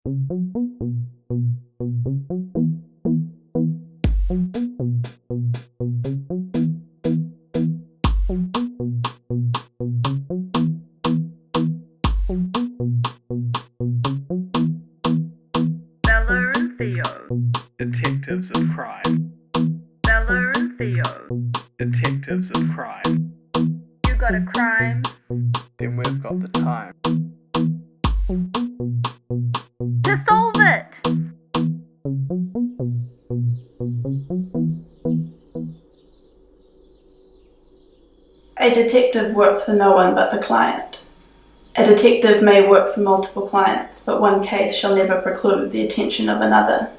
Bella and Theo, Detectives of crime. Bella and Theo. Detectives of crime. You got a crime? Then we've got the time. To solve it! A detective works for no one but the client. A detective may work for multiple clients, but one case shall never preclude the attention of another.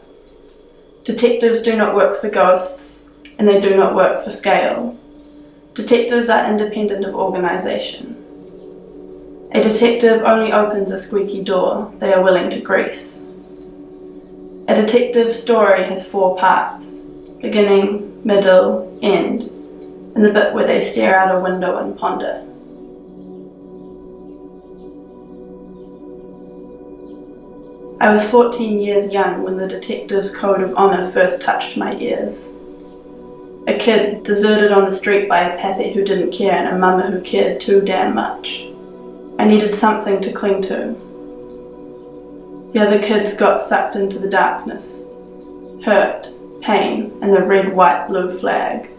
Detectives do not work for ghosts, and they do not work for scale. Detectives are independent of organisation. A detective only opens a squeaky door they are willing to grease. A detective's story has 4 parts: beginning, middle, end, and the bit where they stare out a window and ponder. I was 14 years young when the detective's code of honour first touched my ears. A kid deserted on the street by a pappy who didn't care and a mama who cared too damn much. I needed something to cling to. The other kids got sucked into the darkness. Hurt, pain, and the red, white, blue flag.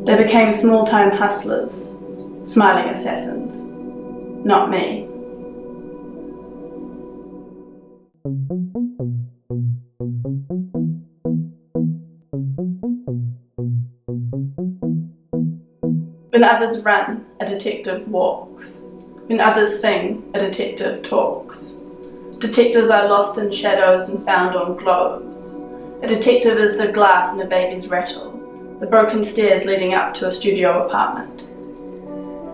They became small-time hustlers, smiling assassins. Not me. When others run, a detective walks. When others sing, a detective talks. Detectives are lost in shadows and found on globes. A detective is the glass in a baby's rattle, the broken stairs leading up to a studio apartment.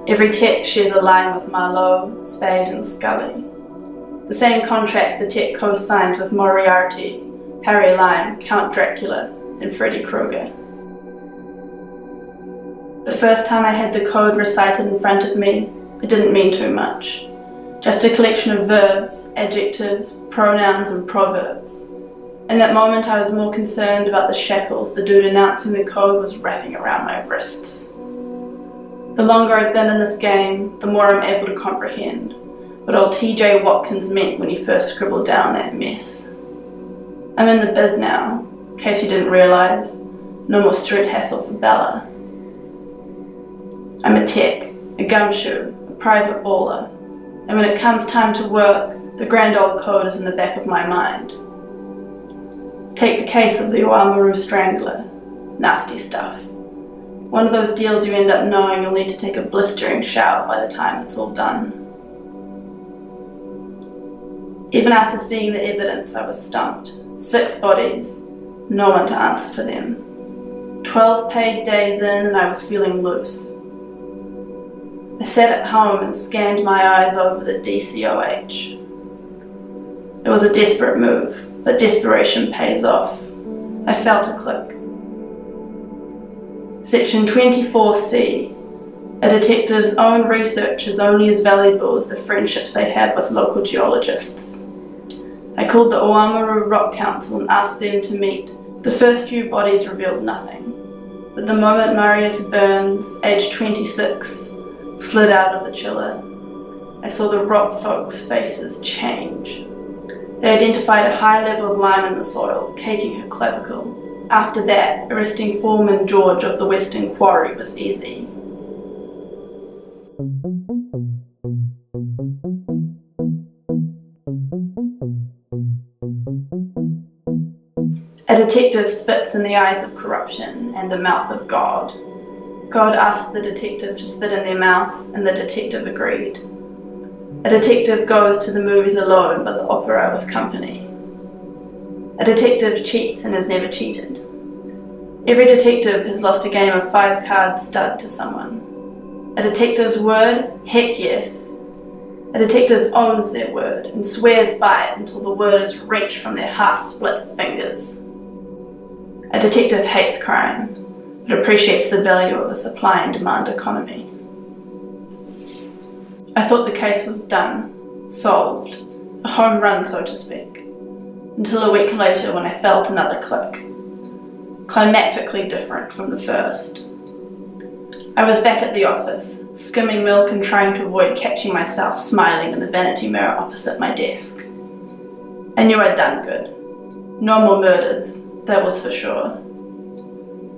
Every tech shares a line with Marlowe, Spade and Scully. The same contract the tech co-signs with Moriarty, Harry Lime, Count Dracula, and Freddy Krueger. The first time I had the code recited in front of me, it didn't mean too much. Just a collection of verbs, adjectives, pronouns, and proverbs. In that moment, I was more concerned about the shackles the dude announcing the code was wrapping around my wrists. The longer I've been in this game, the more I'm able to comprehend what old TJ Watkins meant when he first scribbled down that mess. I'm in the biz now, in case you didn't realise. No more street hassle for Bella. I'm a tech, a gumshoe, a private baller, and when it comes time to work, the grand old code is in the back of my mind. Take the case of the Oamaru Strangler. Nasty stuff. One of those deals you end up knowing you'll need to take a blistering shower by the time it's all done. Even after seeing the evidence, I was stumped. 6 bodies, no one to answer for them. 12 paid days in and I was feeling loose. I sat at home and scanned my eyes over the DCOH. It was a desperate move, but desperation pays off. I felt a click. Section 24C. A detective's own research is only as valuable as the friendships they have with local geologists. I called the Oamaru Rock Council and asked them to meet. The first few bodies revealed nothing, but the moment Marietta Burns, aged 26, slid out of the chiller, I saw the rock folks' faces change. They identified a high level of lime in the soil, caking her clavicle. After that, arresting Foreman George of the Western Quarry was easy. A detective spits in the eyes of corruption and the mouth of God. God asked the detective to spit in their mouth, and the detective agreed. A detective goes to the movies alone, but the opera with company. A detective cheats and has never cheated. Every detective has lost a game of 5-card stud to someone. A detective's word? Heck yes. A detective owns their word and swears by it until the word is wrenched from their half-split fingers. A detective hates crime, but appreciates the value of a supply and demand economy. I thought the case was done, solved. a home run so to speak, until a week later when I felt another click, climactically different from the first. I was back at the office, skimming milk and trying to avoid catching myself smiling in the vanity mirror opposite my desk. I knew I'd done good. No more murders, that was for sure.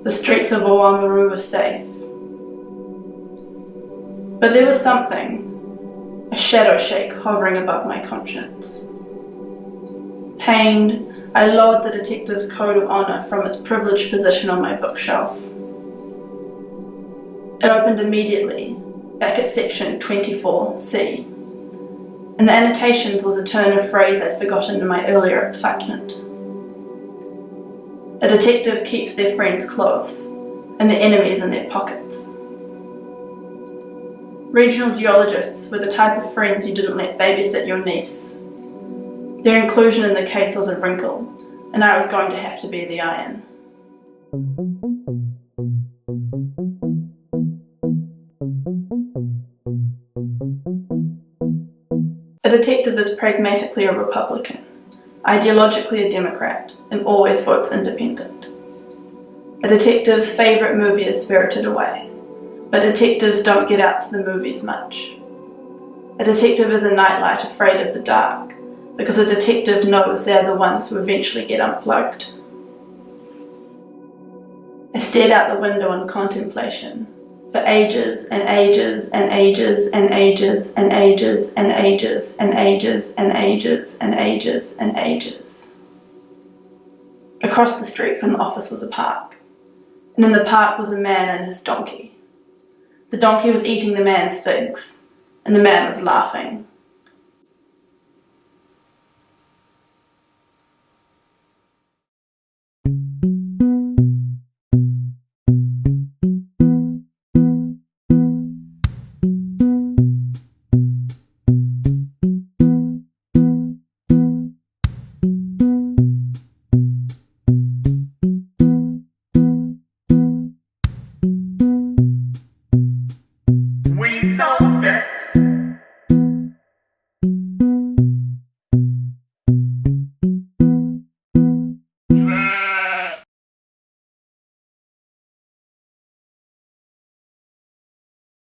The streets of Oamaru were safe. But there was something, a shadow shake hovering above my conscience. Pained, I lowered the detective's code of honour from its privileged position on my bookshelf. It opened immediately, back at section 24C. In the annotations was a turn of phrase I'd forgotten in my earlier excitement. A detective keeps their friends close, and their enemies in their pockets. Regional geologists were the type of friends you didn't let babysit your niece. Their inclusion in the case was a wrinkle, and I was going to have to be the iron. A detective is pragmatically a Republican, ideologically a Democrat, and always votes independent. A detective's favourite movie is Spirited Away, but detectives don't get out to the movies much. A detective is a nightlight afraid of the dark, because a detective knows they're the ones who eventually get unplugged. I stared out the window in contemplation, for ages and ages and ages and ages and ages and ages and ages and ages and ages and ages. Across the street from the office was a park, and in the park was a man and his donkey. The donkey was eating the man's figs, and the man was laughing.